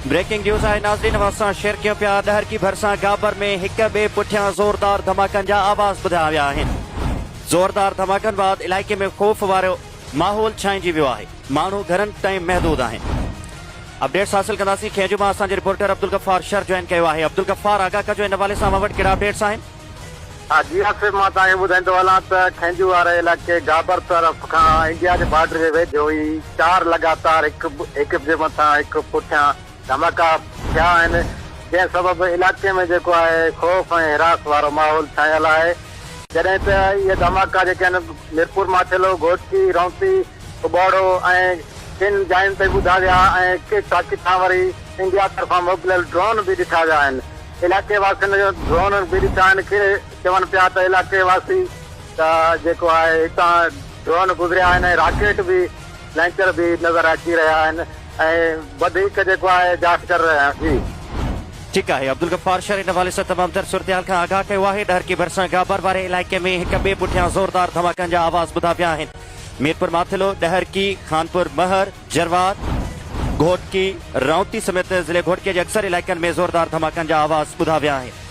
Breaking news है नाज़रीन, असां शेयर कयूं पिया डहर की भरिसां गाबर में हिक ॿिए पुठियां ज़ोरदार धमाकनि जा आवाज़ ॿुधा विया आहिनि। ज़ोरदार धमाकनि बाद इलाइक़े में ख़ौफ़ वारो माहौल छाइजी वियो आहे। माण्हू घरनि ताईं महदूद आहिनि। अपडेट्स हासिल कंदासीं। खेजू मां असांजे reporter Abdul Ghaffar sir join कयो आहे। अब्दुल गफ़ार, आगाह कजो इन हवाले सां वटि कहिड़ा अपडेट्स आहिनि? जी आसिफ, मां तव्हांखे ॿुधाईंदो हलां त खेंजू वारे इलाइक़े गाबर तरफ़ खां इंडिया जे बॉर्डर जे वेझो ई 4 लगातार हिक जे मथां हिकु पुठियां धमाका थिया आहिनि, जंहिं सबबि इलाइक़े में जेको आहे ख़ौफ़ ऐं हिरास वारो माहौल छायल आहे। जॾहिं त इहे धमाका जेके आहिनि मीरपुर माछेलो, घोटकी, रौंती, उॿोड़ो ऐं किन जायुनि ते ॿुधा विया ऐं किथां वरी इंडिया तरफ़ां मोकिलियल ड्रोन बि ॾिठा विया आहिनि। इलाइक़े वासियुनि जो ड्रोन बि ॾिठा आहिनि। चवनि पिया त इलाइक़े वासी त जेको आहे हितां ड्रोन गुज़रिया आहिनि ऐं रॉकेट बि लैंचर बि नज़र अची रहिया आहिनि ऐं वधीक जेको आहे जांच करे रहिया आहिनि। ठीकु आहे। अब्दुल गफ़ार शर इन हवाले सां तमामु तर सूरतहाल खां आगाह कयो आहे। डहर की भरिसां गाबर वारे इलाइक़े में हिक ॿिए पुठियां ज़ोरदार धमाकनि जा आवाज़ ॿुधा पिया आहिनि। मीरपुर माथिलो, डहर की, खानपुर महर, जरवार, घोटकी, रौंती समेत ज़िले घोटके जे अक्सर इलाइक़नि में ज़ोरदार धमाकनि जा आवाज़ ॿुधा विया आहिनि।